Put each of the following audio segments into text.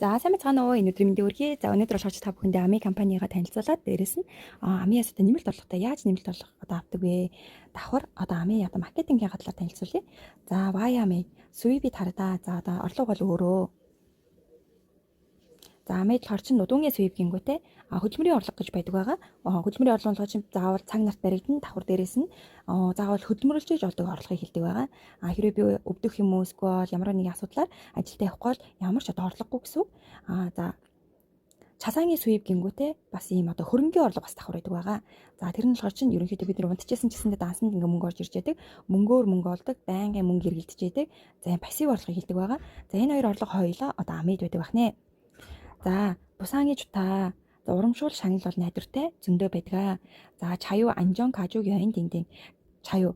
За сайн байцгаана уу. Энэ өдрийн мэндийг хүргэе. За өнөөдөр болохоор та бүхэндээ Ами компанийгаа танилцуулаад дээрэс нь Амиас одоо нэмэлт орлоготой яаж нэмэлт орлого одоо авдаг вэ? Давхар одоо Ами одоо маркетингийн хатлаар танилцуулъя. За Ваями Суибид хараа. За одоо орлого бол өөрөө. За Амид болохоор чинь нудууны суйв гингүүтэй хөдөлмөрийн орлого гэж байдаг байгаа. Хөдөлмөрийн орлого чинь заавал цаг нарт баригдана. Давхар дээрээс нь заавал хөдөлмөрлөж олдог орлогыг хэлдэг байгаа. Хэрвээ би өвдөх юм уу эсвэл ямар нэгэн асуудлаар ажилдаа явахгүй бол ямар ч одоо орлогогүй гэсэн үг. За часааны суйв гингүүтэй бас ийм одоо хөрөнгөний орлого бас давхар байдаг байгаа. За тэр нь болохоор чинь ерөнхийдөө бид нар унтчихсан гэсэндээ дансанд ингээ мөнгө орж ирж яадаг. Мөнгөөр мөнгө олдог, байнгын мөнгө эргэлдэж яадаг. За энэ пассив орлогыг хэлдэг байгаа. За энэ хоёр орлого хоёулаа одоо Амид байдаг бахнэ. За бусааны жута урамшуул шагнал бол найдвартай зөндөө байдаг. За чаюу анжон кажугийн дин чаюу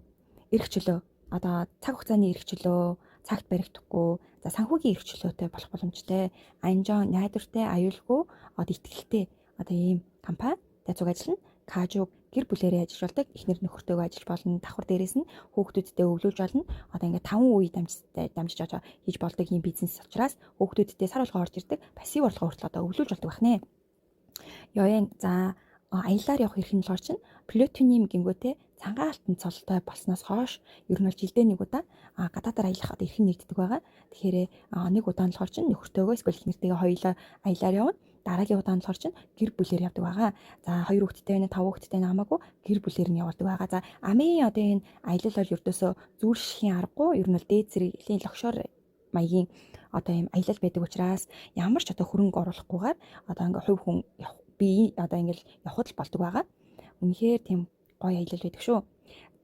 эрх чөлөө одоо цаг хугацааны эрх чөлөө цагт баригдахгүй за санхүүгийн эрх чөлөөтэй болох боломжтой. Анжон найдвартай аюулгүй одоо итгэлтэй одоо ийм компани тайцуг ажиллана. Кажуг гэр бүлээрээ ажилладаг эхнэр нөхөртөөгөө ажиллаж болно. Давхар дээрээс нь хүүхдүүдтэй өвлүүлж болно. Одоо ингээд 5 үе дамжиж одоо хийж болдог юм бизнес учраас хүүхдүүдтэй сар болгоо орж ирдэг пассив орлого хүртэл одоо өвлүүлж болдог бахнэ. Ёен за аяллаар явах хэрэг нь болохоор чинь плутониум гингүүтэй цагаан алтан цолтой болсноос хойш ер нь бол жилдээ нэг удаа гадаадаар аялах одоо эрх нэгддэг байгаа. Тэгэхээр нэг удаа нь болохоор чинь нөхөртөөгөө эсвэл эхнэртэйгээ хоёулаа аяллаар явна. Дараагийн удаа нь болохоор чинь гэр бүлээр явдаг байгаа. За 2 хүүхэдтэй байна, 5 хүүхэдтэй намаагүй гэр бүлээр нь явдаг байгаа. За Амийн одоо энэ аялал бол ердөөсөө зүүлшхийн аргагүй ер нь бол дээд зэрэглэлийн логшоор маягийн одоо ийм аялал байдаг учраас ямар ч одоо хөрөнгө оруулахгүйгээр одоо ингээ хувь хүн би одоо ингээл явхад л болдог байгаа. Үнэхээр тийм гоё аялал байдаг шүү.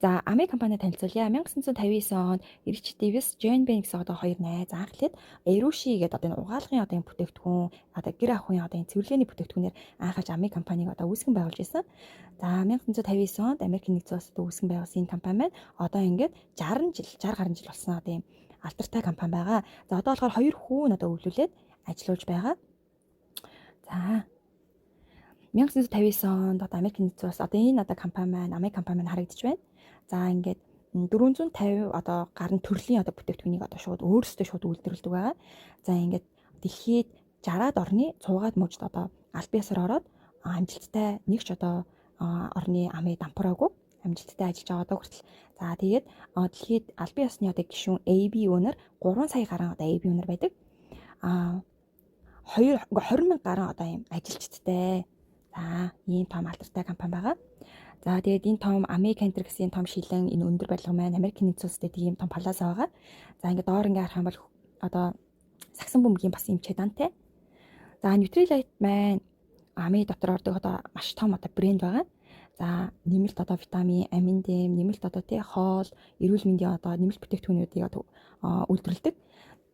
За Ами компани танилцуулъя. 1959 онд Rich Davis, Jane Bank гэсэн одоо хоёр найз анхлаад Erushi гэдэг одоо энэ угаалгын одоо энэ бүтээгдэхүүн одоо гэр ахуйн одоо энэ цэвэрлэгээний бүтээгдэхүүнээр анхаарч Ами компаниг одоо үүсгэн байгуулж байсан. За 1959 онд Америкийн нэгдсэн улсад үүсгэн байгуулсан энэ компани маань одоо ингээд 60 гаруй жил болсон одоо ийм алдартай компани байгаа. За одоо болохоор хоёр хүүн одоо өвлүүлээд ажиллаж байгаа. За 1959 онд одоо Америкийн нэгдсэн улс одоо энэ одоо компани маань Ами компани маань харагдаж байна. За ингээд 450 одоо гаруй төрлийн одоо бүтээгдэхүүнийг одоо шууд өөрсдөө шууд үйлдвэрлэдэг байгаа. За ингээд дэлхийд 60-аад орны 100-аад мужид одоо аль биесээр ороод амжилттай нэг ч одоо орны Ами дампураагүй амжилттай ажиллаж байгаа хүртэл. За тэгээд дэлхийд аль бие усны одоо гишүүн AB owner 3 сая гаруй одоо AB owner байдаг. 20 мянган гаруй одоо юм ажилчдтай. За ийм том алдартай компани байгаа. За тэгээд энэ том Ами Кентер гэсэн том шилэн энэ өндөр барилга маань Америкийн нэгдсэн улсад тийм том паласа байгаа. За ингээд доор ингээд харах юм бол одоо сагсан бөмбөгийн бас юм чедантай. За Nutrilite маань Ами дотор ордог одоо маш том одоо брэнд байгаа. За нэмэлт одоо витамин, амин дэм, нэмэлт одоо хоол, эрүүл мэндийн одоо нэмэлт бүтээгдэхүүнүүдийг одоо үйлдвэрлэдэг.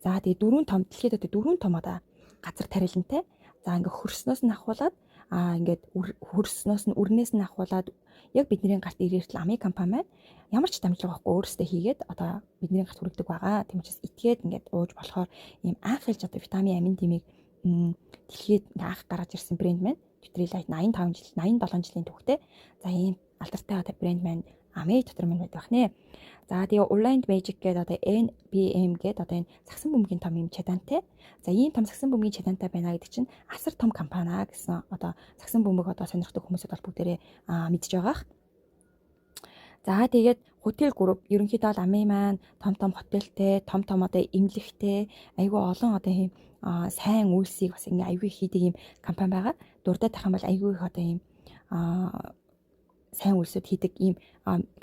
За тэгээд дэлхийд одоо 4 том одоо газар тариалантай. За ингээд хөрснөөс нь ахуулаад ингээд хөрснөөс нь үрнээс нь ахуулаад яг бидний гарт ирээртэл Ами компани маань ямар ч дамжлага байхгүй өөрөөсөө хийгээд одоо бидний гарт хүргэдэг байгаа. Тийм учраас итгээд ингээд ууж болохоор ийм анх хэлж одоо витамин амин дэмийг дэлхийд анх гаргаж ирсэн брэнд маань Nutrilite 87 жилийн түүхтэй. За ийм алдартай одоо брэнд маань Ами дотор маань байдаг бахнэ. За тэгээ Orland Magic гэдэг одоо NBM гэдэг одоо энэ сагсан бөмбөгийн том юм чадантай. За ийм том сагсан бөмбөгийн чадантай байна гэдэг чинь асар том компани гэсэн одоо сагсан бөмбөг одоо сонирхдаг хүмүүсүүд бол бүгдээрээ мэдж байгаах. За тэгээд хотел групп ерөнхийдөө бол Ами маань том хотелтэй, том одоо эмнэлэгтэй, айгүй олон одоо ийм сайн үйлсийг бас ингээ айгүй хийдэг ийм компани байгаа. Дурдаад тах юм бол айгүй их одоо ийм сайн үйлсүүд хийдэг ийм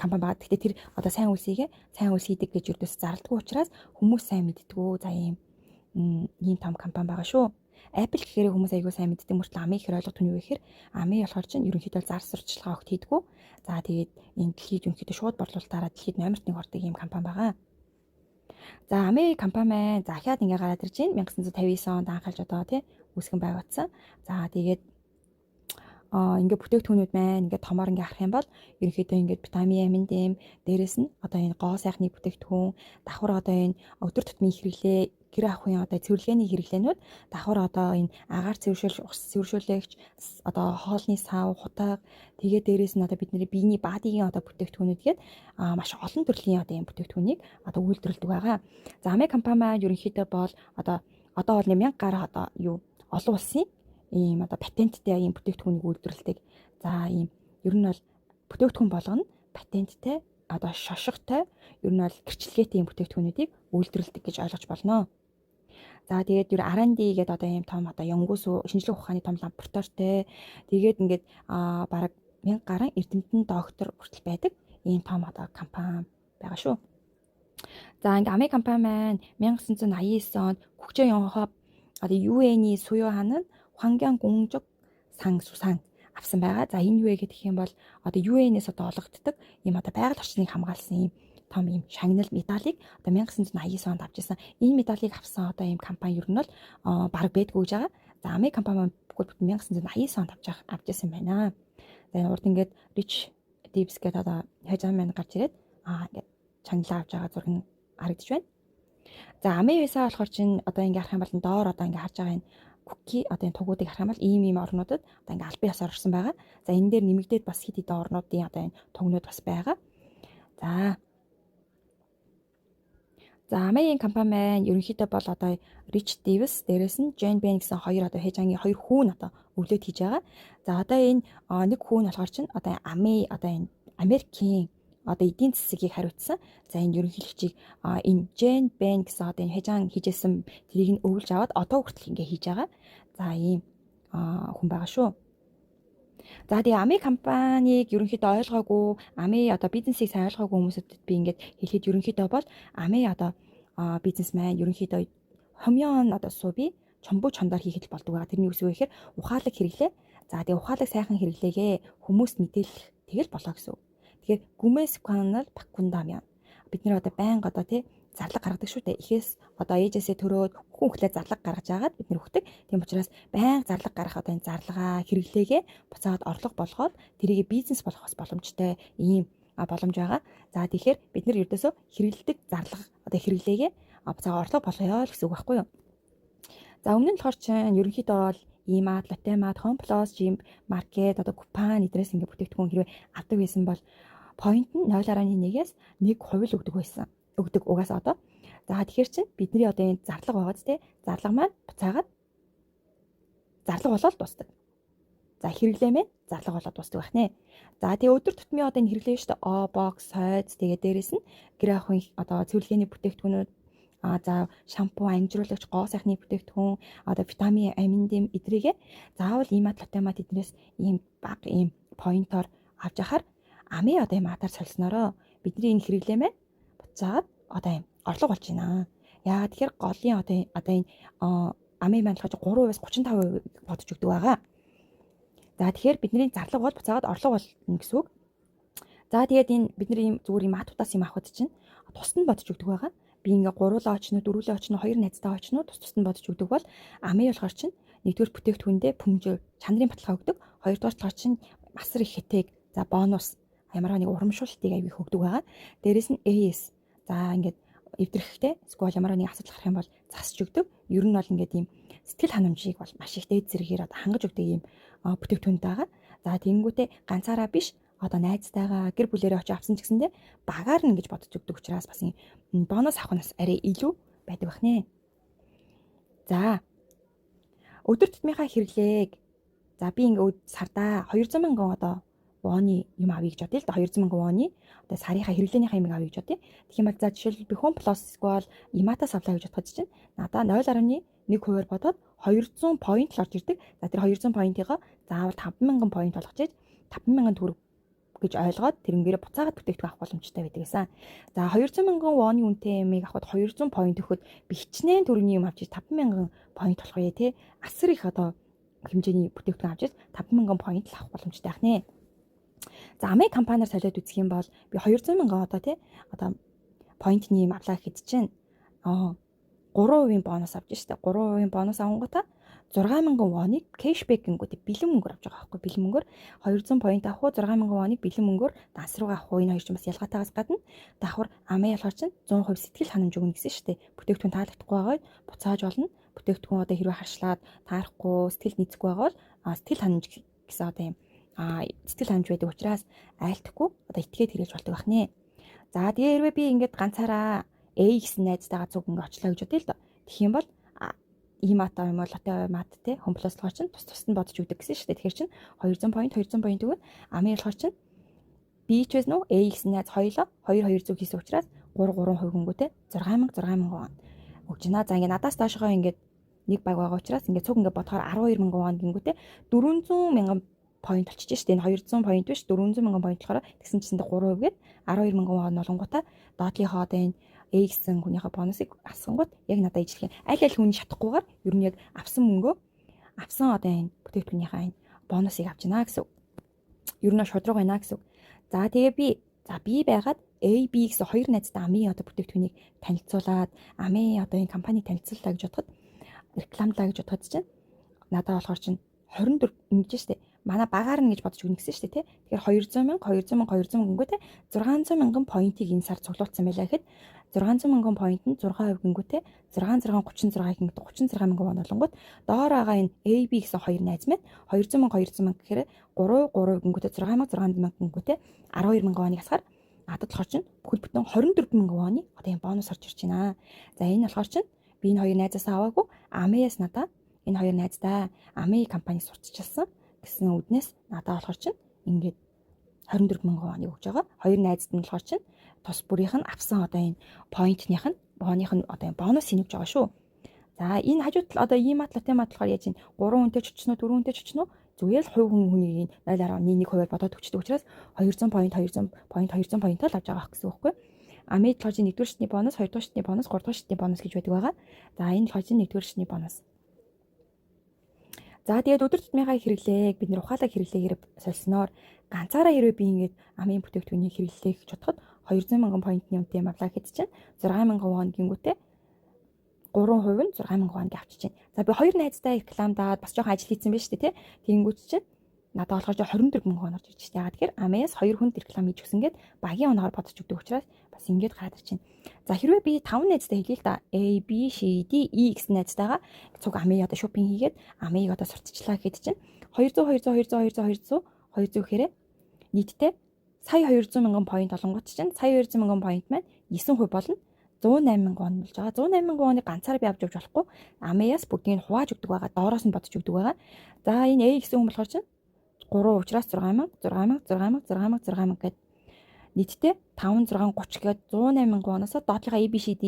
компани байгаа. Гэхдээ тэр одоо сайн үйлс хийдэг гэж юрдээс зардалгүй учраас хүмүүс сайн мэддэггүй. За ийм том компани байгаа шүү. Apple гэхээр хүмүүс айгүй сайн мэддэг мөртлөө Ами гэхээр ойлгох түн юу гэхээр Ами болохоор чинь ерөнхийдөө зар сурталчилгаа огт хийдэггүй. За тэгээд энэ дэлхийд ерөнхийдөө шууд борлуулалтаараа дэлхийд номерт 1 ордог ийм компани байгаа. За Ами компани маань захиад ингээ гараад ирж байна. 1959 онд анхaalж одоо үүсгэн байгуулсан. За тэгээд ингээ бүтээгдэхүүнүүд маань ингээ томоор ингээ харах юм бол ерөнхийдөө ингээ витамин, амин дэм, дээрэс нь одоо энэ гоо сайхны бүтээгдэхүүн, давхар одоо энэ өдөр тутмын хэрэглээ, гэр ахуйн одоо цэвэрлэгээний хэрэглээнүүд, давхар одоо энэ агаар цэвэршүүлэгч, одоо хоолны сав, хутаг, тэгээд дээрэс нь одоо бидний биений бадигийн одоо бүтээгдэхүүнүүд гээд маш олон төрлийн одоо энэ бүтээгдэхүүнийг одоо үйлдвэрлэдэг байгаа. За Ами компани маань ерөнхийдөө бол одоо одоо бол 1000 гаруй одоо юу олон улсын ийм одоо патенттэй ийм бүтээгдэхүүнийг үйлдвэрлэдэг. За ийм ер нь бол бүтээгдэхүүн болгоно патенттэй одоо шошготой ер нь бол гэрчлэгээтэй ийм бүтээгдэхүүнүүдийг үйлдвэрлэдэг гэж ойлгож болно. За тэгээд ер R&D гэдэг одоо ийм том одоо Янгус шинжлэх ухааны том лабораторитой тэгээд ингээд бараг 1000 гаруй эрдэмтэн доктор хүртэл байдаг ийм том одоо компани байгаа шүү. За ингээ Ами компани маань 1989 онд 국제영화협 одоо UN-ийн суюу хаан 환경 공적 상 수상 авсан байгаа. За энэ юу вэ гэх юм бол одоо UN-ээс одоо олгогддог ийм одоо байгаль орчныг хамгаалсан ийм том ийм шагнал медалийг одоо 1989 онд авч ирсэн. Энэ медалийг авсан одоо ийм компани ер нь бол баг байдгүй гэж байгаа. За Ами компани маань бүгд 1989 онд авч ирсэн байна. За энэ урд ингээд Rich Tips гэдэг одоо хажаа маань гарч ирээд ингээд чангалаа авч байгаа зураг нь харагдаж байна. За Ами виза болохоор чинь одоо ингээ харах юм бол доор одоо ингээ харж байгаа энэ cookie одоо энэ тугуудыг харах юм бол ийм орнуудад одоо ингээ албан ёсоор орсон байгаа. За энэ дээр нэмэгдээд бас хэд хэдэн орнуудын одоо энэ тугнууд бас байгаа. За Ами компани маань ерөнхийдөө бол одоо Rich Davis дээрээс нь Jane Bane гэсэн хоёр одоо хежангийн хоёр хүүн одоо өвлөд хийж байгаа. За одоо энэ нэг хүүн болохоор чинь одоо Ами одоо энэ Америкийн одоо эдийн засгийг хариуцсан. За энэ ерөнхийлөгчийг энэ Jane Bane гэсэн одоо энэ хежаан хийжсэн тэрийг нь өвлж аваад одоо хүртэл ингээ хийж байгаа. За ийм хүн байгаа шүү. За тэгээ Ами компанийг ерөнхийдөө ойлгоогүй, Ами одоо бизнесийг сайн ойлгоогүй хүмүүсэд би ингээд хэлэхэд ерөнхийдөө бол Ами одоо бизнесмен ерөнхийдөө хомьёон одоо сууби чомбуу чондоор хийхэд болдог байгаа. Тэрний үсэг гэхээр ухаалаг хэрэглээ. За тэгээ ухаалаг сайхан хэрэглээгээ хүмүүст мэдээлэх тэгэл болоо гэсэн. Тэгэхээр гүмэс канал пакундамян. Бид нэр одоо байнга одоо тий зарлаг гаргадаг шүү дээ. Эхээс одоо ээжээсээ төрөөд хүн хөлөө зарлаг гаргаж агаад бид нэр өгдөг. Тийм учраас байнга зарлаг гаргах одоо энэ зарлагаа хэрэглээгээ буцаад орлого болгоод тэрийг бизнес болгохос боломжтой ийм боломж байгаа. За тэгэхээр бид нэр ердөөсөө хэрэглэдэг зарлага одоо хэрэглээгээ буцаа орлого болгоё л гэсэн үг байхгүй юу? За өмнө нь болохоор чинь ерөнхийдөө бол Имат, Лотемат, Хомплос, Жим, Маркет одоо купон эдрээс ингээ бүтээгдэхүүн хэрвээ авдаг байсан бол point нь 0.1-ээс 1% өгдөг байсан. Өгдөг угаасаа одоо. За тэгэхээр чинь бидний одоо энэ зарлага байгааз те зарлага маань буцаагаад зарлага болоод дуусдаг. За хэрэглээ мэн зарлага болоод дуусдаг байх нэ. За тэгээ өдөр тутмын одоо энэ хэрэглээ шүү дээ. Box, хойц тэгээ дээрэс нь гэр ахуйн одоо цэвэрлэгээний бүтээгдэхүүнүүд за шампунь, ангижруулагч, гоо сайхны бүтээгдэхүүн, одоо витамин, амин эдрийгээ заавал имат латемат эднээс ийм баг ийм поинтоор авч яхаар Ами одоо ийм атаар солиснороо бидний энэ хэрэглээ мэн буцаад одоо ийм орлого болж байна. Яагаад тэгэхээр голын одоо энэ Ами маань болохоор 3%-аас 35% бодож өгдөг байгаа. За тэгэхээр бидний зарлага бол буцаагаад орлого болно гэсэн үг. За тэгээд энэ бидний ийм зүгээр ийм матуудаас ийм авахд чинь тусад нь бодож өгдөг байгаа. Би ингээ гуруулаа очно, дөрвөлөө очно, хоёр найзтайгаа очно, тус нь бодож өгдөг бол Ами болохоор чинь нэгдүгээр бүтээгдэхүүндээ пүмжөө чанарын баталгаа өгдөг. Хоёрдугаар талаар чинь масар их хэтэг, за бонус ямар нэг урамшуултыг аяг их өгдөг байгаа. Дээрээс нь AS. За ингээд эвдрэхтэй эсвэл ямар нэг асуудал гарах юм бол засч өгдөг. Ер нь бол ингээд ийм сэтгэл ханамжийг бол маш их дээд зэрэгээр одоо хангаж өгдөг ийм бүтээгдэхүүн байгаа. За тэгэнгүүтээ ганцаараа биш одоо найзтайгаа гэр бүлээрээ очиж авсан ч гэсэндээ багаар нь ингэж бодож өгдөг учраас бас ийм бонус авах нь арай илүү байдаг бах нэ. За өдөр тутмынхаа хэрэглээг за би ингээд сардаа 200 мянган одоо вооны юм авъя гэж бодъё л да 200 мянган вооны одоо сарынхаа хэрэглээнийхаа юм авъя гэж бодъё. Тэгэх юм бол за жишээлбэл би Home Plus эсвэл Imata авлаа гэж бодоход чинь надаа 0.1%-аар бодоод 200 point л орж ирдэг. За тэр 200 point-ийг заавал 50000 point болгож иж 50000 төгрөг гэж ойлгоод тэрнгээрээ буцаагаад бүтээгдэхүүн авах боломжтой байдаг гэсэн. За 200 мянган вооны үнэтэй юмыг авахд 200 point өгөхөд би хичнээн төгрөгийн юм авчиж 50000 point болох юм те. Асар их одоо хэмжээний бүтээгдэхүүн авчиж 50000 point л авах боломжтой байх нэ. За Ами компаниар солиод үзэх юм бол би 200 мянган одоо те одоо point-ны юм авлаа гэхэд чинь 3% бонус авч штэ 3% бонус авангуудаа 6000 воныг кэшбэк гингүүт бэлэн мөнгөөр авч байгаа байхгүй бэлэн мөнгөөр 200 point авах уу 6000 воныг бэлэн мөнгөөр данс руугаа авах уу энэ хоёр чинь бас ялгаатайгаас гадна давхар Ами ялгаар чинь 100% сэтгэл ханамж өгнө гэсэн штэ бүтээгдэхүүн таалагдахгүй байгаад буцааж болно бүтээгдэхүүн одоо хэрвээ харшлаад таарахгүй сэтгэл нийцэхгүй байгаа бол сэтгэл ханамж гэсэн одоо юм сэтгэл ханамж байдаг учраас айлтахгүй одоо итгээд хэрэгж болдог байх нэ. За тэгээ хэрвээ би ингээд ганцаараа A гэсэн найзтайгаа зүг ингээд очлоо гэж бодъё л доо. Тэгэх юм бол имат юм уу латте мат те хомплос болохоор чинь тус нь бодож өгдөг гэсэн шүү дээ. Тэгэхээр чинь 200 point тэгвэл ами болохоор чинь B ч байсан уу AX найз хоёлоо 200 хийсэн учраас 3% хөнгөтэй 6000 вон өгч байна. За ингээ надаас доошоо ингээд нэг баг байгаа учраас ингээ цуг ингээ бодохоор 12000 вон гингүүтэй 400,000 point болчих шүү дээ. Энэ 200 point биш 400,000 point болохоор тэгсэн чинь 3% гээд 12000 вон болонгуудаа доотлийнхоо одоо энэ AX-эн хүнийхээ бонусыг асгангууд яг надад ижлэх юм. Аль хүн шатахгүйгээр ер нь яг авсан одоо энэ бүтээгдэхүүнийхээ энэ бонусыг авч байна гэсэн. Ер нь шудраг байна гэсэн. За тэгээ би байгаад A, B гэсэн хоёр найзтай ами одоо бүтээгдэхүүнийг танилцуулаад ами одоо энэ компаниг танилцууллаа гэж бодоход рекламлаа гэж бодоход чинь надад болохоор чинь 24 ингэж штэ. Манай багаар нь гэж бодож өгнө гэсэн штэ тий. Тэгэхээр 200,000 гингүүтэй 600,000 point-ийг энэ сар цуглуулсан байлаа гэхэд 600,000 point нь 6% гингүүтэй 636 гингүүт 36,000 вон болонгууд доор байгаа энэ AB гэсэн хоёр найз мэд 200,000 гэхээр 3 гингүүтэй 6,000 гингүүтэй 12,000 воныг асгаар надад болохоор чинь бүхэл бүтэн 24,000 воны одоо энэ бонус орж ирж байна. За энэ болохоор чинь би энэ хоёр найзаас аваагүй Амиас надаа энэ хоёр найздаа Ами компани сурталчилсан гэсэн үднээс надад болохоор чинь ингээд 24,000 воныг өгж байгаа. Хоёр найзд нь болохоор чинь тус бүрийнх нь авсан одоо энэ point-ных нь бооных нь одоо энэ бонусыг өгж байгаа шүү. За энэ хажууд одоо имат латемат болохоор яаж ийн 3 хүнтэй ч очно 4 хүнтэй ч очно зүгээр л хувь хүнийг 0.1% бодоод өгчдөг учраас 200 point л авч байгаа гэсэн үг байхгүй. Амид болохоор чинь 1-р шатны бонус, 2-р шатны бонус, 3-р шатны бонус гэж байдаг байгаа. За энэ болохоор чинь 1-р шатны бонус. За тэгээд өдөр тутмынхаа хэрэглээг бид нэр ухаалаг хэрэглээгээр сольсноор ганцаараа хэрвээ би ингээд амийн бүтээгдэхүүнийг хэрэглэе гэж бодоход 200,000 point-ны үнэтэй юм авлаа гэхэд чинь 6,000 вон гингүүтэй 3% нь 6,000 вон гэ авчиж байна. За би хоёр найзтай рекламдаад бас жоохон ажил хийсэн байж тээ. Тэнгүүч чинь надад болохоор 24,000 вон орж ирж байна. Тэгэхээр Амиас 2 хүнд реклам хийж өгсөн гээд багийн оноор бодож өгдөг учраас бас ингээд гараад ирж байна. За хэрвээ би 5 найзтай хэлье л да. A, B, C, D, E гэсэн найзтайгаа цуг Ами одоо шопинг хийгээд Амиг одоо сурталчлаа гэхэд чинь 200 гэхээр нийтдээ сая 200,000 point олонгууд чинь сая 200,000 point маань 9% болно. 108,000 вон болж байгаа. 108,000 воныг ганцаараа би авч явж болохгүй. Амиас бүгдийг хувааж өгдөг байгаа. Доороос нь бодож өгдөг байгаа. За энэ A гэсэн хүн болохоор чинь 3 учраас 6,000 гээд нийтдээ 5 6 30 гээд 108,000 воноос доотлихаа ABCD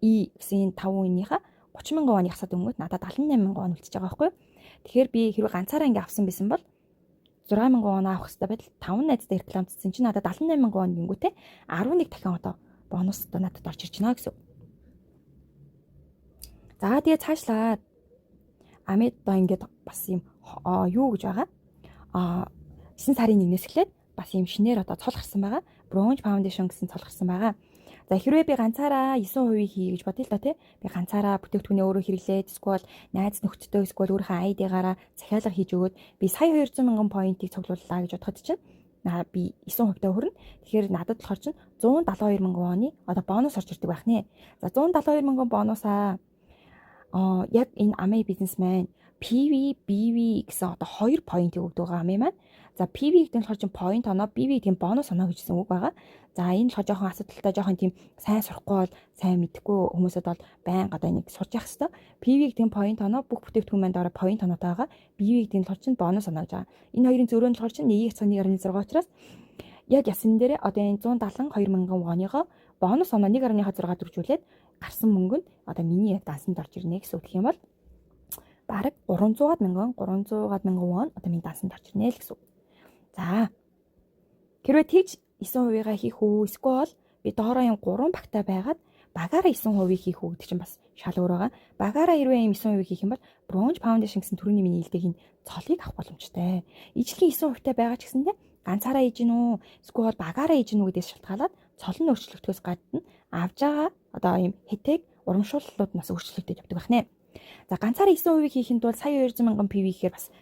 E гэсэн 5 үнийхээ 30,000 воныг асаад өнгөт надад 78,000 вон үлдчихэж байгаа байхгүй. Тэгэхээр би хэрвээ ганцаараа ингэ авсан байсан бол 6,000 вон авах хэрэгтэй байтал 5 найзтай рекламцсан чинь надад 78,000 вон гингүүтэй 11 дахин одоо бонус одоо надад орж ирж байна гэсэн. За тэгээ цаашлаад Амид одоо ингээд бас юм юу гэж байгаа. 9 сарын 1-ээс эхлээд бас юм шинээр одоо цол гарсан байгаа. Bronze Foundation гэсэн цол гарсан байгаа. За хэрвээ би ганцаараа 9% хий гэж бодъё л да тий. Би ганцаараа бүтээгдэхүүнээ өөрөө хэрэглээд эсвэл найз нөхдөдөө эсвэл өөрийнхөө ID-гаараа захиалга хийж өгөөд би сая 200,000 point-ийг цуглууллаа гэж бодоход чинь би 9% та хүрнэ. Тэгэхээр надад болохоор чинь 172,000 воны одоо бонус орж ирдэг байх нэ. За 172,000 бонусаа яг энэ Ами бизнесмен PV, BV гэсэн одоо 2 point өгдөг байгаа Ами маань. За PV гэдэг нь болохоор чинь point оноо, BV гэдэг нь бонус оноо гэжсэн үг байгаа. За энэ болохоор жоохон асуудалтай, жоохон тийм сайн сурахгүй бол сайн мэдхгүй хүмүүсэд бол байнга одоо энийг сурч явах хэрэгтэй. PV гэдэг нь point оноо, бүх бүтээгдэхүүн маань дараа point оноотой байгаа. BV гэдэг нь болохоор чинь бонус оноо гэж байгаа. Энэ хоёрын зөрөө нь болохоор чинь 1.1.6 учраас яг ясан дээрээ одоо энэ 172,000 воныгоо бонус оноо 1.6 дөржүүлээд гарсан мөнгө нь одоо миний яг дансанд орж ирнэ гэсэн үг юм бол бараг 300,000 вон одоо миний дансанд орж ирнэ л гэсэн үг. За хэрвээ тэгж 9%-аа хийх үү эсвэл би доороо юм 3 багтаа байгаад багаараа 9% хийх үү гэдэг чинь бас шал өөр байгаа. Багаараа хэрвээ юм 9% хийх юм бол Bronze Foundation гэсэн төрөний миний хэлдэг энэ цолыг авах боломжтой. Ижлэгийн 9%-тай байгаа ч гэсэндээ ганцаараа хийж гин үү эсвэл багаараа хийж гин үү гэдээс шалтгаалаад цол нь өөрчлөгдөхөөс гадна авж байгаа одоо юм хэтэйг урамшууллууд нас өөрчлөгдөж явдаг байна. За ганцаараа 9% хийхэд бол сая 200,000 PV гэхээр бас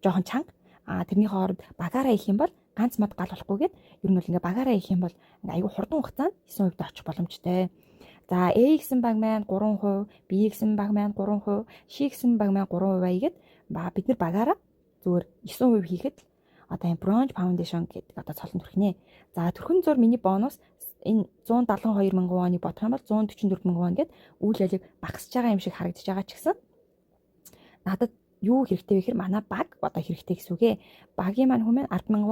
жоохон чанга. Тэрний хооронд багаараа хийх юм бол ганц мод гал болохгүйгээд ер нь бол ингээ багаараа хийх юм бол аюу хурдан хугацаанд 9% очих боломжтой. За A гэсэн баг маань 3%, B гэсэн баг маань 3%, C гэсэн баг маань 3% аягээд бид нар багаараа зүгээр 9% хийхэд одоо энэ Bronze Foundation гэдэг одоо цолон төрхнэ. За төрхөн зур миний бонус энэ 172,000 воныг бодох юм бол 144,000 вон гээд үйл ажиллагааг багасж байгаа юм шиг харагдаж байгаа ч гэсэн надад юу хэрэгтэй вэ гэхээр манай баг одоо хэрэгтэй гэсэн үг ээ. Багийн маань хүмүүс 10,000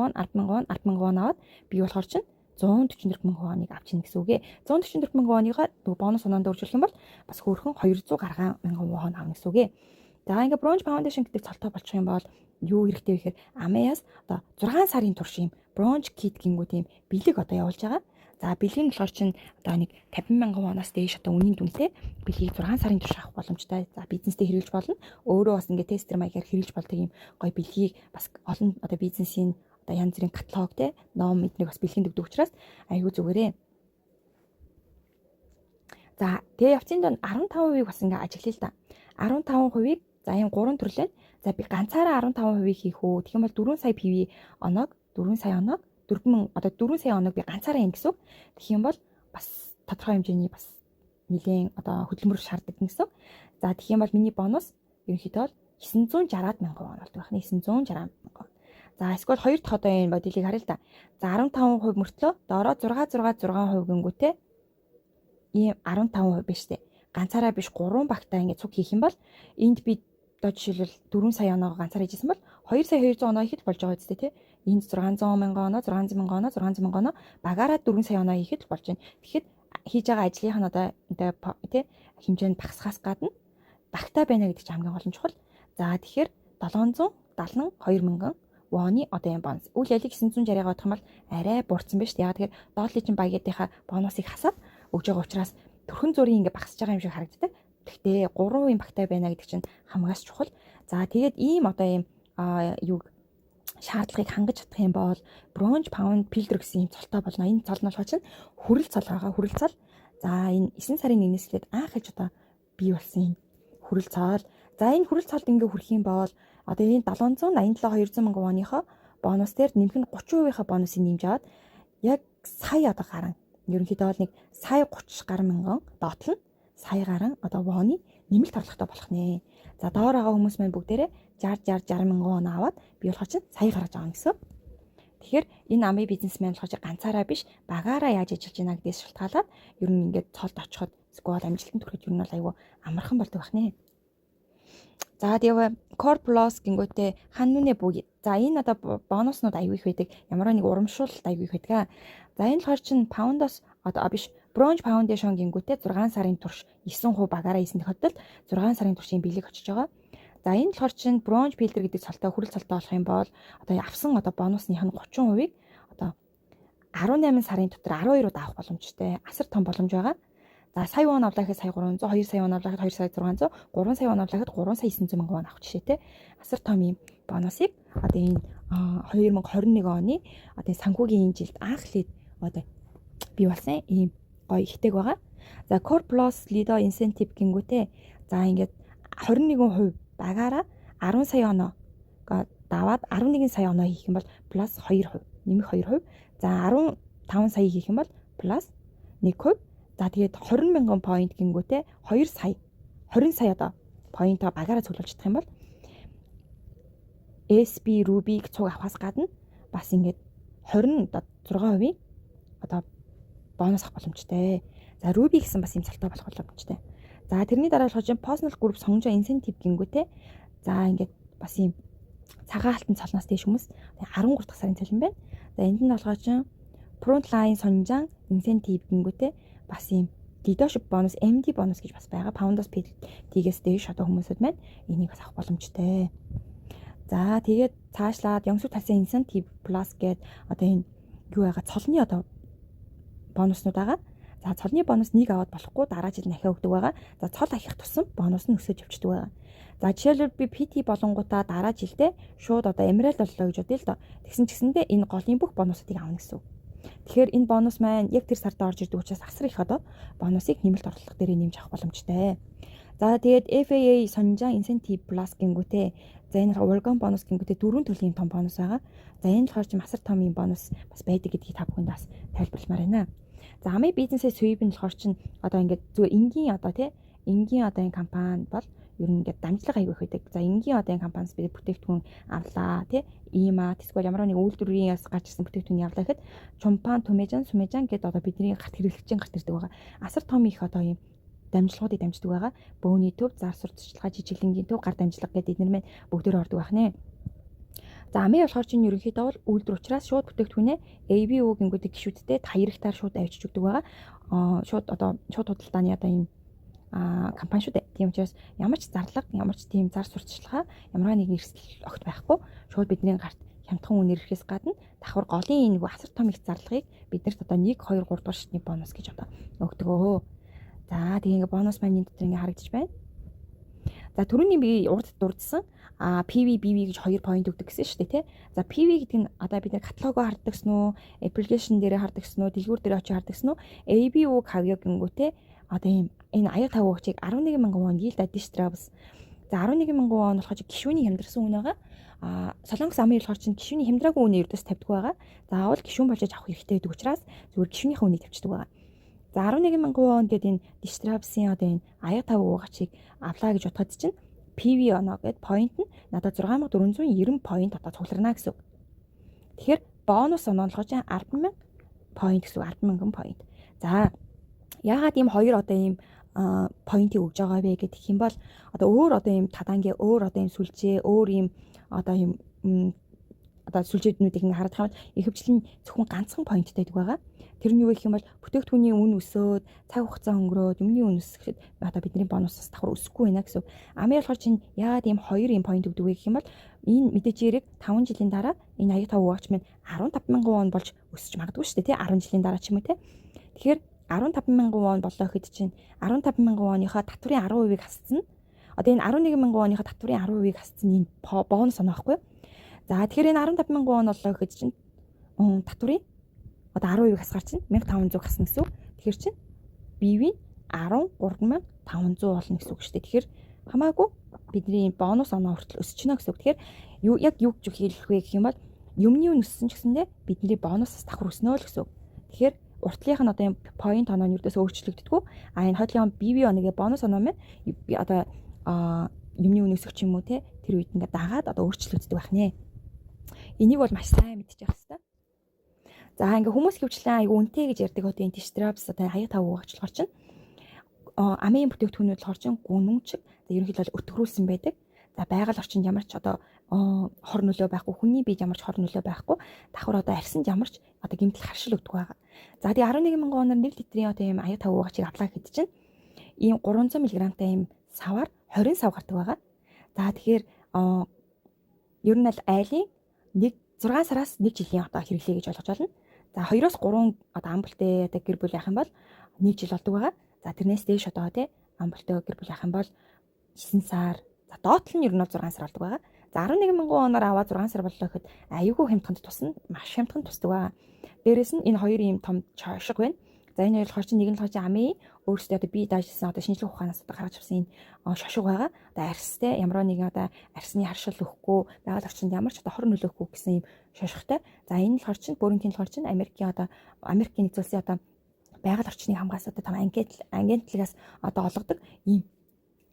вон аваад би болохоор чинь 144,000 воныг авчихна гэсэн үг ээ. 144,000 воныгоо бонус оноонд өржүүлэх юм бол бас хөөрхөн 200 гаруй мянган вон авна гэсэн үг ээ. За ингээ Bronze Foundation гэдэг цолтой болчих юм бол юу хэрэгтэй вэ гэхээр Amaz одоо 6 сарын турш юм Bronze Kit гингүү тийм бэлэг одоо явуулж байгаа. За бэлгийн болохоор чинь одоо нэг 50,000 воноос дээш одоо үнийн дүнтэй бэлгийг 6 сарын турш авах боломжтой. За бизнестэй хэрэглэж болно. Өөрөө бас ингээ тестер маягаар хэрэглэж болдог юм гоё бэлгийг бас олон одоо бизнесийн одоо янз бүрийн каталог те ном эднийг бас бэлгийн өгдөг учраас айгүй зүгээрээ. За тэгээ явцын донд 15% бас ингээ ажиглая л да. 15%-ийг за ийм 3 төрлөө. За би ганцаараа 15%-ийг хийх үү. Тэгэх юм бол 4 сая PV оног 4 сая оног 4,000 одоо 4 сая оног би ганцаараа юм гэсэн үг. Тэгэх юм бол бас тодорхой хэмжээний бас нэлийн одоо хөдөлмөр шаарддаг гэсэн. За тэгэх юм бол миний бонус ерөнхийдөө 960 мянган вон болдог байна. 960 мянган. За эсвэл хоёр дахь одоо энэ бодилыг харъя л да. За 15% мөртлөө доороо 6 гингүүтэй ийм 15% биш үү? Ганцаараа биш 3 багтаа ингэ цуг хийх юм бол энд би одоо жишээлбэл 4 сая оноо ганцаараа хийжсэн бол 2 сая 200 оноо хийхэд болж байгаа үстэй тий. Энд 600 мянган оноо, 600 мянган оноо, 600 мянган оноо багаараа 4 сая оноо хийхэд болж байна. Тэгэхэд хийж байгаа ажлынх нь одоо тий хэмжээнд багасхаас гадна багтаа байна гэдэг чинь хамгийн гол нь чухал. За тэгэхээр 772 мянган воны одоо юм бонус. Үйл ялыг 960-аар бодох юм бол арай буурсан байна шүү дээ. Яг тэгэхээр доотлын чинь багийнхаа бонусыг хасаад өгж байгаа учраас төрхөн зургийн ингээ багасж байгаа юм шиг харагддаг. Гэхдээ 3% багтай байна гэдэг чинь хамгаас чухал. За тэгээд ийм одоо ийм юу шаардлагыг хангаж чадах юм бол Bronze Pound Pilder гэсэн юм цолтой болно. Энэ цол нь болохоор чинь хүрэл цол байгаа. Хүрэл цол. За энэ 9 сарын 1-ээс эхлээд анх гэж одоо бий болсон юм хүрэл цол. За энэ хүрэл цолд ингээ хүрэх юм бол одоо энэ 787 200 мянган воныхоо бонус дээр нэмэх нь 30%-ийнхаа бонусыг нэмж аваад яг сая одоо гарan ерөнхийдөө бол нэг сая 30 гаруй мянган доотлон сая гарan одоо воны нэмэлт орлоготой болох нэ. За доор байгаа хүмүүс маань бүгдээрээ 60 мянган вон аваад би болохоор чинь сая гаргаж байгаа юм гэсэн. Тэгэхээр энэ амын бизнесмен болохоор чи ганцаараа биш багаараа яаж ажиллаж байна гэдгээс шалтгаалаад ер нь ингээд цолд очиход эсвэл амжилтанд хүрэхэд ер нь бол айгүй амархан болдог байх нэ. За тэгээ Core Plus гингүүтээ ханнүнэ бүгд. За энэ одоо бонуснууд аюу их байдаг. Ямар нэг урамшуулалт аюу их байдаг. За энэ болохоор чинь Pound-оос одоо биш Bronze Foundation гингүүтээ 6 сарын турш 9% багаараа хийсэн тохиолдолд 6 сарын туршийн бэлэг очиж байгаа. За энэ болохоор чинь Bronze Pilder гэдэг цолтой хүрэл цолтой болох юм бол одоо авсан одоо бонусных нь 30%-ийг одоо 18 сарын дотор 12 удаа авах боломжтой. Асар том боломж байгаа. За сая вон авлахад сая 300, 2 сая вон авлахад 2 сая 600, 3 сая вон авлахад 3 сая 900 мянган вон авах жишээ те. Асар том юм бонусыг одоо энэ 2021 оны одоо санхүүгийн энэ жилд анх лид одоо бий болсон ийм гоё ихтэйг байгаа. За Core Plus Lido Incentive гингүүтэй за ингээд 21% багаараа 10 сая оноо даваад 11 сая оноо хийх юм бол плюс 2%, нэмэх 2%. За 15 сая хийх юм бол плюс 1%. За тэгээд 20 мянган point гингүүтэй 2 сая 20 сая одоо point-а багаараа цуглуулж чадах юм бол SP Ruby-г цуг авахаас гадна бас ингээд 26% одоо бонус авах боломжтой. За Ruby гэсэн бас юм цалтай болох боломжтой. За тэрний дараа болохоор чинь Personal Group сонгож incentive гингүүтэй за ингээд бас юм цагаан алтан цолноос дээш хүмүүс 13 дахь сарын цалин байна. За энд нь болохоор чинь Frontline сонжаан incentive гингүүтэй бас юм leadership бонус, MD бонус гэж бас байгаа. Pound-оос PDT-гээс дээш одоо хүмүүсүүд маань энийг бас авах боломжтой. За тэгээд цаашлаад Yongsoo талсан incentive plus гэдэг одоо энэ юу байгаа цолны одоо бонуснууд байгаа. За цолны бонус нэг аваад болохгүй дараа жил дахиад өгдөг байгаа. За цол ахих тусам бонус нь өсөж явчихдаг байгаа. За жишээлбэл би PT болонгуудаа дараа жилдээ шууд одоо Emerald боллоо гэж бодъё л доо. Тэгсэн ч гэсэндээ энэ голын бүх бонусуудыг авна гэсэн үг. Тэгэхээр энэ бонус маань яг тэр сард орж ирдэг учраас асар их одоо бонусыг нэмэлт орлого дээр нэмж авах боломжтой. За тэгээд FAA сонжаан incentive plus гингүүтэй за энэ Oregon бонус гингүүтэй 4 төрлийн том бонус байгаа. За энэ болохоор чинь асар том юм бонус бас байдаг гэдгийг та бүхэнд бас тайлбарламаар байна. За амын бизнесээ сүйбэн болохоор чинь одоо ингээд зүгээр энгийн одоо тий энгийн одоо энэ компани бол ер нь ингээд дамжлага аяг их байдаг. За энгийн одоо энэ компаниас бид бүтээгдэхүүн авлаа тий иймаа эсвэл ямар нэг үйлдвэрийн гарч ирсэн бүтээгдэхүүн явлаа гэхэд чумпан, түмэжан, сүмэжан гэдэг одоо бидний гарт хэрэглэгчийн гарт ирдэг байгаа. Асар том их одоо ийм дамжлагуудыг дамждаг байгаа. Бөөний төв, зар сурталчилгаа, жижиглэнгийн төв, гар дамжлага гэдэг эдгээр маань бүгдээр ордог байх нэ. За AMI болохоор чинь ерөнхийдөө бол үйлдвэр учраас шууд бүтээгдэхүүнээ ABO гингүүдийг гişүүдтэй 2 хектар шууд авчиж өгдөг байгаа. Шууд худалдааны одоо ийм компани шүү дээ. Тийм учраас ямар ч зарлага, ямар ч тийм зар сурталчилгаа, ямар нэгэн эрсдэл огт байхгүй. Шууд бидний гарт хямдхан үнээр ирэхээс гадна давхар голын нэг асар том их зарлагыг биднэрт одоо 1 2 3 дугаар шатны бонус гэж одоо өгдөг. За тэгээ ингээ бонус маань энэ дотор ингээ харагдаж байна. За түрүүний би урд дурдсан PV, BV гэж 2 point өгдөг гэсэн шүү дээ тий. За PV гэдэг нь одоо бид каталогоо харддаг гэсэн үү, application дээр харддаг гэсэн үү, дэлгүүр дээр очиж харддаг гэсэн үү, ABO кавьё гингүүтэй одоо ийм энэ аяг тав өгчийг 11,000 won yield distributors. За 11,000 won болохоор гишүүний хямдэрсэн үн байгаа. Солонгос AMI болохоор чинь гишүүний хямдраагүй үнэ ердөөс тавьдаг байгаа. Заавал гишүүн болж авах хэрэгтэй гэдэг учраас зүгээр гишүүнийхээ үнийг тавьчихдаг байгаа. За 11,000 won гэдэг энэ distribution одоо энэ аяг тав уугачийг авлаа гэж бодоход чинь PV оноо гэдэг point нь надад 6490 point одоо цугларна гэсэн үг. Тэгэхээр бонус оноо болохоор чинь 10,000 point гэсэн үг, 10,000 point. За яагаад ийм хоёр одоо ийм point-ийг өгж байгаа вэ гэдэг юм бол одоо өөр одоо ийм тадангийн өөр одоо ийм сүлжээ, өөр ийм одоо ийм одоо сүлжээнүүдийг ингээ харах юм бол ихэвчлэн зөвхөн ганцхан point байдаг байгаа. Тэр нь юу гэх юм бол бүтээгдэхүүний үн өсөөд, цаг хугацаа өнгөрөөд, өмнөний үн өсөхэд одоо бидний бонусаас давхар өсөхгүй байна гэсэн. AMI болохоор чинь яагаад ийм хоёр ийм point өгдөг вэ гэх юм бол энэ мэдээж яриг 5 жилийн дараа энэ аяг тав уугаач минь 15,000 won болж өсөж магадгүй шүү дээ тий 10 жилийн дараа ч юм уу тий. Тэгэхээр 15,000 won болоо хэд чинь 15,000 won-ийнхаа татврын 10%-ийг хасцсан. Одоо энэ 11,000 won-ийнхаа татврын 10%-ийг хасцсан энэ бонус оноо байхгүй юу? За тэгэхээр энэ 15,000 won болоо хэд чинь татврын одоо 10% хасгаар чинь 1500 хасна гэсэн үг. Тэгэхээр чинь BV-ийн 13,500 болно гэсэн үг шүү дээ. Тэгэхээр хамаагүй бидний бонус оноо хүртэл өсөж байна гэсэн үг. Тэгэхээр яг юу гэж хэлэх вэ гэх юм бол юмны үн өссөн ч гэсэндээ бидний бонусаас давхар өснө л гэсэн үг. Тэгэхээр уртлынх нь одоо юм point оноо нь юрдээс өөрчлөгддөггүй. Энэ хойдлын BV оногийн бонус оноо маань одоо юмны үн өсөх ч юм уу те тэр үед ингээ дагаад одоо өөрчлөгддөг байх нэ. Энийг бол маш сайн мэдчих хэвээр. За ингээ хүмүүс хөвчлэн айгу үнэтэй гэж ярьдаг одоо энэ distributors одоо аяг тав уугаачлахаар чинь AMI бүтээгдэхүүнүүд болохоор чинь гүнүнчиг ерөнхийдөө өтгөрүүлсэн байдаг. За байгаль орчинд ямар ч одоо хор нөлөө байхгүй, хүний биед ямар ч хор нөлөө байхгүй. Давхар одоо арьсанд ямар ч одоо гэмтэл харшил өгдөг байгаа. За тэгээ 11,000 won-оор 1 литрийн одоо ийм аяг тав уугаачийг авлаа гэхэд чинь ийм 300 мг-тай ийм саваар 20 сав гардаг байгаа. За тэгэхээр ер нь аль айлын 6 сараас 1 жилийн одоо хэрэглэе гэж ойлгож байна. За 2-оос 3 одоо амбултэй одоо гэр бүл яах юм бол 1 жил болдог байгаа. За тэрнээс дээш одоо тий амбултэй гэр бүл яах юм бол 9 сар. За доотл нь ер нь 6 сар болдог байгаа. За 11,000 won-оор аваад 6 сар боллоо гэхэд аюулгүй хямдханд тусна. Маш хямдханд тусдаг байгаа. Дээрээс нь энэ хоёр ийм том чошиг байна. За энэ хоёр болохоор чинь нэг нь болохоор чинь AMI өөрсдөө одоо бие даажсан одоо шинжлэх ухаанаас одоо гаргаж авсан энэ шошиг байгаа. Одоо арьстай ямар нэгэн одоо арьсны харшил өгөхгүй, байгаль орчинд ямар ч одоо хор нөлөөхгүй гэсэн ийм шошигтой. За энэ болохоор чинь бүрийн болохоор чинь Америкийн нэгдүүлсэн одоо байгаль орчны хамгаас одоо том агентлагаас одоо олгодог ийм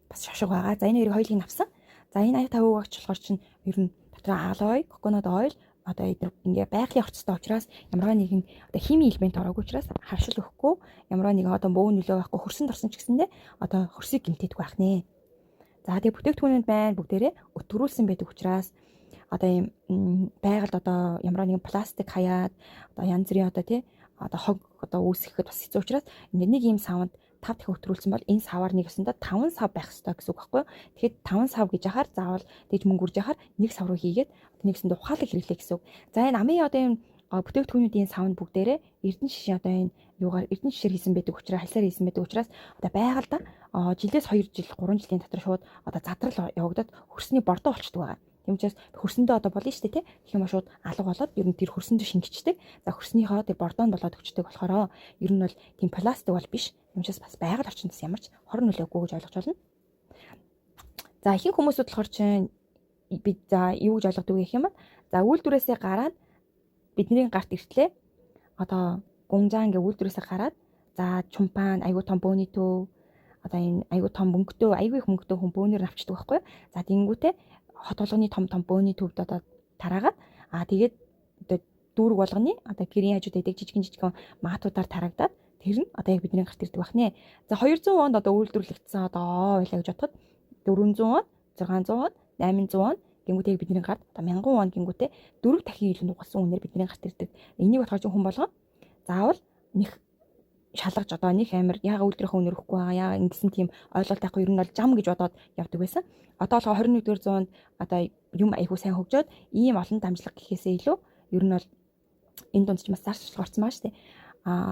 бас шошиг байгаа. За энэ хоёрыг хоёулыг авсан. За энэ аяг тав уугаач болохоор чинь ер нь дотор алой, coconut oil одоо ингээ байгалийн орцтой учраас ямар нэгэн одоо хими элемент ороогүй учраас харшил өгөхгүй, ямар нэгэн одоо бөө нөлөө байхгүй хөрсөнд орсон ч гэсэндээ одоо хөрсийг гэмтээдэг байх нэ. За тэгээ бүтээгдэхүүнүүд байна бүгдээрээ өтгөрүүлсэн байдаг учраас одоо ийм байгальд одоо ямар нэгэн пластик хаяад одоо янз бүрийн одоо тий одоо хог одоо үүсгэхэд бас хэцүү учраас ингээ нэг ийм савнд 5 дахин өтрүүлсэн бол энэ саваар нэг өсөндө 5 сав байх хэрэгтэй гэсэн үг байхгүй юу. Тэгэхээр 5 сав гэж яхаар заавал дэж мөнгө үрж яхаар нэг сав руу хийгээд нэгсэндээ ухаалаг хэрэглэе гэсэн үг. За энэ AMI одоо энэ бүтээгдэхүүнүүдийн савнд бүгдээрээ эрдэнэ шишээ одоо энэ юугаар эрдэнэ шишээр хийсэн байдаг учраас хальсаар хийсэн байдаг учраас одоо байгальда жилээс 2 жил 3 жилийн дотор шууд одоо задрал явагдаад хөрсний бордоо болчдөг байгаа. Тийм учраас хөрсөндөө одоо болно шүү дээ тий. Тэгэх юм шууд алга болоод ер нь тэр хөрсөндөө шингэждэг. За хөрснийхөө тэр бордоо нь болоод өчтдөг болохоор ер нь бол тийм пластик бол биш. Тийм учраас бас байгаль орчиндс ямар ч хор нөлөөгүй гэж ойлгож байна. За ихэнх хүмүүсүүд болохоор чинь бид за юу гэж ойлгодог гэх юм бол за үйлдвэрээсээ гараад бидний гарт иртлээ одоо гунжаа ингээ үйлдвэрээсээ гараад за чумпаан айгуу том бөөний төв одоо энэ айгуу том мөнгөтэй айгүй их мөнгөтэй хүн бөөнөр авчдаг байхгүй. За тэнгүүтээ хот болгоны том бөөний төвд одоо тараагаад тэгээд одоо дүүрэг болгоны одоо гэрийн хажууд эдэг жижигэн маатуудаар тарагдаад Тэр нь одоо яг бидний гарт ирдэг байх нэ. За 200 вонд одоо үйлдвэрлэгдсэн одоо байлаа гэж бодоход 400 вон, 600 вон, 800 вон гингүүтэй бидний гарт одоо 1000 вон гингүүтэй 4 дахин илүү нугалсан үнээр бидний гарт ирдэг. Энийг болохоор ч хүн болгон заавал нэг шалгаж одоо нэг амир яага үйлдвэрийн үнээр өгөхгүй байгаа яага ингэсэн тийм ойлголт байхгүй ер нь бол зам гэж бодоод явдаг байсан. Одоо болохоор 21-р зуунд одоо юм айхуу сайн хөгжөөд ийм олон дамжлага гэхээсээ илүү ер нь бол энэ дунд ч бас зарч орсон байгаа шүү дээ.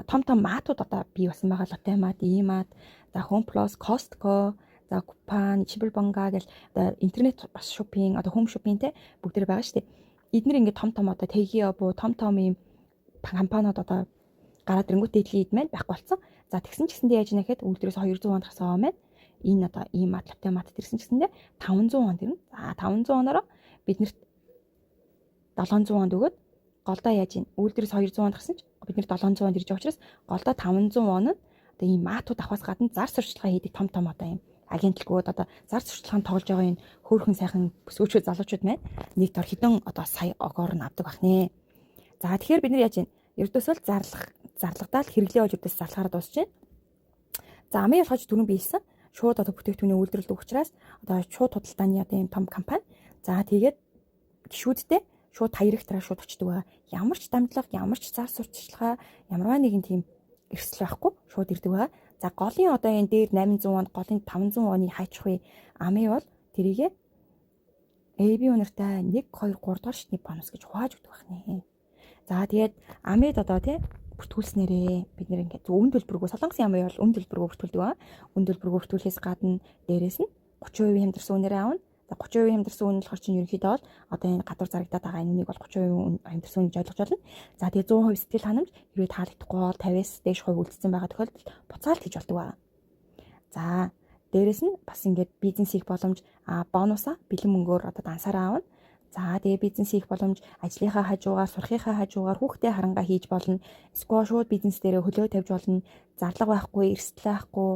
Том маатууд одоо бий болсон байгаа Lotte Mart, E-Mart, за Home Plus, Costco, за Coupang, Chibelbanga гэл одоо интернет бас шопинг, одоо home shopping те бүгдээр байгаа шүү дээ. Эднэр ингээд том одоо Tegio буу том ийм компаниуд одоо гараад ирэнгүүтээ эдлийн маань байхгүй болсон. За тэгсэн ч гэсэндээ яаж нэ гэхэд үйлдвэрээс 200 онд гарсан маань энэ одоо E-Mart, Lotte Mart тэрсэн ч гэсэндээ 500 онд ирнэ. За 500 оноор биднэрт 700 онд өгөөд голдоо яаж ийн үйлдвэрээс 200 онд гарсан ч бид нэр 700 онд ирж байгаа учраас голдоо 500 он нь одоо ийм маатууд авахаас гадна зар сурталчилгаа хийдэг том одоо ийм агентлагууд одоо зар сурталчилгаанд тоглож байгаа энэ хөөрхөн сайхан бүсгүүчүүд залуучууд маань нэг дор хэдэн одоо сая огоор нь авдаг бах нэ. За тэгэхээр бид нар яаж ийн ердөөсөө зарлагдаал хэрэглээ болж ердөөс зарлахаар дуусч байна. За амын ялгаач түрүүн биелсэн шууд одоо бүтээгдэхүүний үйлдвэрлэдэг учраас одоо шууд худалдааны одоо ийм том компани. За тэгээд гişүүдтэй шууд хаягтраа шууд очдөг байгаа. Ямар ч дамжлага, ямар ч зар сурталчилгаа, ямарваа нэгэн тийм эрсдэл байхгүй шууд ирдэг байгаа. За голын одоо энэ дээр 800 вон, голын 500 оны хайчих үе амын бол тэрийгэ AB үнэртэй 1 2 3 дахь шатны бонус гэж хувааж өгдөг байх нэ. За тэгээд амид одоо тий бүртгүүлснээрээ бид нэр ингээд өвөн төлбөргөө солонгосын амын бол өвөн төлбөргөө бүртгүүлдэг байгаа. Өвөн төлбөргөө бүртгүүлэхээс гадна дээрээс нь 30% хямдсан үнээрээ аавна. 30% хямдсан үн болохоор чинь ерөнхийдөө бол одоо энэ гадуур зарагдаад байгаа энэ үнийг бол 30% хямдсан үн гэж ойлгож байна. За тэгээ 100% сэтгэл ханамж хэрвээ таалагдахгүй бол 50-аас дээш хувь үлдсэн байгаа тохиолдолд буцаалт хийж болдог байна. За дээрэс нь бас ингээд бизнес хийх боломж бонусаа бэлэн мөнгөөр одоо дансаараа аавна. За тэгээ бизнес хийх боломж ажлынхаа хажуугаар сурахынхаа хажуугаар хүүхдээ харангаа хийж болно. Эсвэл шууд бизнес дээрээ хөлөө тавьж болно. Зарлага байхгүй, эрсдэл байхгүй.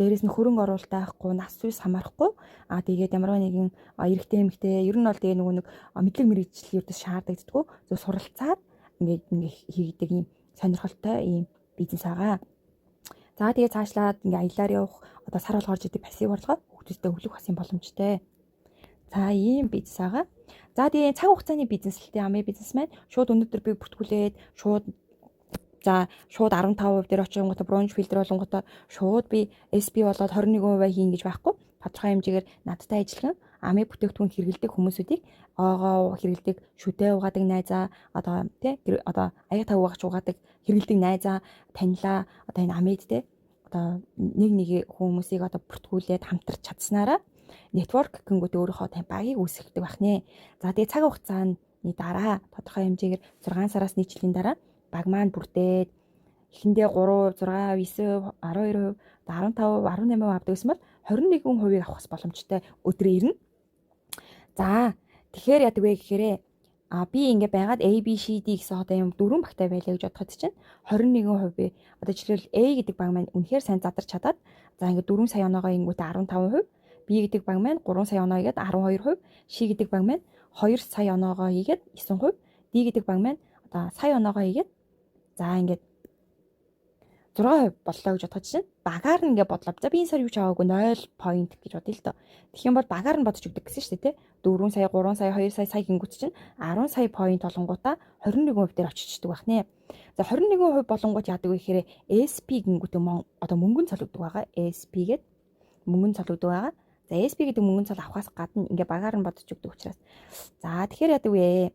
Дээрээс нь хөрөнгө оруулалт байхгүй, нас зүйс хамаарахгүй. Тэгээд ямар нэгэн эрэгтэй эмэгтэй ер нь бол тэгээ нэг мэдлэг мэргэжил ердөөс шаардагддаггүй. Зөв суралцаад ингээд хийгдэг юм сонирхолтой ийм бизнес байгаа. За тэгээ цаашлаад ингээ аялаар явах одоо сар болгоорж идэг пассив орлогоо хүүхдүүдэд өглөх бас юм боломжтой. За ийм бизнес байгаа. За тэгээ цаг хугацааны бизнес л дээ амын бизнес маань шууд өнөөдөр би бүртгүүлээд шууд 15% дээр очингуудаа бронж фильтр болонгуудаа шууд би SP болоод 21% хийн гэж байхгүй. Тодорхой хэмжээгээр надтай ажиллах амын бүтээгдэхүүн хэрэглэдэг хүмүүсүүдийг оогоо хэрэглэдэг шүдээ угаадаг найзаа одоо тий одоо аяга тав угаач угаадаг хэрэглэдэг найзаа танилаа одоо энэ амид тий одоо нэг хүмүүсийг одоо бүртгүүлээд хамтарч чадсанараа network гингүүд өөрийнхөө тань багийг үүсгэдэг байх нэ. За тэгээ цаг хугацааны дараа тодорхой хэмжээгээр 6 сараас нийтлийн дараа баг маань бүрдээд эхэндээ 3%, 6%, 9%, 12%, 15%, 18% авдаг гэсэн бол 21% авах боломжтой өдрөө ирнэ. За тэгэхээр яадаг вэ гэхээр би ингээ байгаад A, B, C, D гэсэн одоо юм 4 багтай байлаа гэж бодоход чинь 21% одоо жишээл A гэдэг баг маань үнэхээр сайн задарч чадаад за ингээ 4 сая оноогоо ингүүтээ 15%, B гэдэг баг маань 3 сая оноо игээд 12%, C гэдэг баг маань 2 сая оноогоо игээд 9%, D гэдэг баг маань одоо сая оноогоо игээд за ингээд 6% боллоо гэж бодоход чинь багаар нь ингээд бодлоо. За би энэ сар юу ч аваагүй 0 point гэж бодъё л доо. Тэгэх юм бол багаар нь бодож өгдөг гэсэн шүү дээ, тэ. 4 сая, 3 сая, 2 сая гингүүт чинь 10 сая point болонгуудаа 21% дээр очичдаг байх нэ. За 21% болонгууд яадаг вэ гэхээр SP гингүүт одоо мөнгөнд цалгдаг байгаа. SP гэдэг мөнгөнд цалгдаг байгаа. За SP гэдэг мөнгөнд цал авахаас гадна ингээд багаар нь бодож өгдөг учраас. За тэгэхээр яадаг вэ?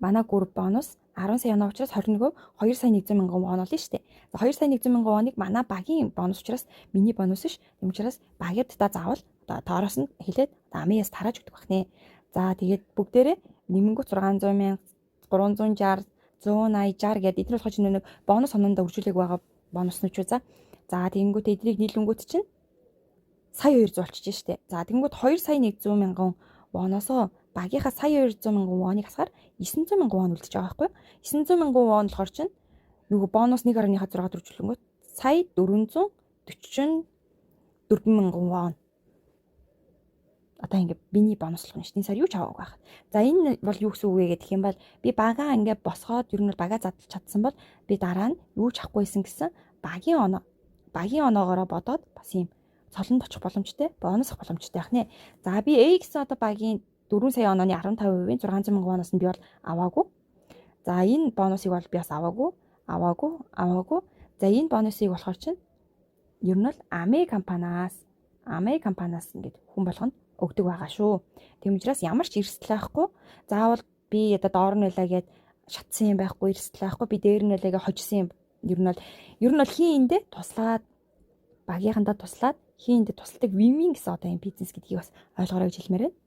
Манай гүр бонус 10 сая оноо учраас 21%, 2 сая 100 мянган вон олно шүү дээ. За 2 сая 100 мянган воныг манай багийн бонус учраас миний бонус ш. Тэм учраас багийн та заавал одоо тоороос нь хэлээд амиас тарааж өгдөг байх нэ. За тэгээд бүгдээрээ нэмэнгүүт 600 мянга, 360, 180, 60 гэдэг эдгээр болох чинь нэг бонус оноонд үржүүлэг байгаа бонуснууд ч за. За тэгэнгүүт эднийг нийлэнгүүт чинь сая 200 болчихж штэ. За тэгэнгүүт 2 сая 100 мянган воноосоо багийнхаа сая 200 мянган воныг хасгаар 900 мянган вон үлдчихэж байгаа байхгүй юу? 900 мянган вон болохоор чинь нөгөө бонус 1.6 төржүүлэнгүүт сая 444 мянган вон. одоо ингээд биний бонуслох нь шүү. Энэ сар юу ч аваагүй байх. За энэ бол юу гэсэн үг вэ гэх юм бол би багаа ингээд босгоод ер нь багаа задлж чадсан бол би дараа нь юу ч авахгүйсэн гэсэн багийн оноогоороо бодоод бас юм цолонд очих боломжтой, бонус авах боломжтой байх нэ. За би A гэсэн одоо багийн 4 сая онооны 15%-ийн 600 мянган боноос нь би бол аваагүй. За энэ бонусыг бол би бас аваагүй. За энэ бонусыг болохоор чинь ер нь бол Ame компаниас ингээд хүн болгонд өгдөг байгаа шүү. Тийм учраас ямар ч эрсдэл байхгүй. Заавал би одоо доор нь байлаа гэд шатсан юм байхгүй, эрсдэл байхгүй. Би дээр нь байлаа гэж хожсон юм. Ер нь бол хин эндээ туслаад багийнхандаа туслаад хин эндээ тусалдаг вин-вин гэсэн одоо юм бизнес гэдгийг бас ойлгоорой гэж хэлмээр байна.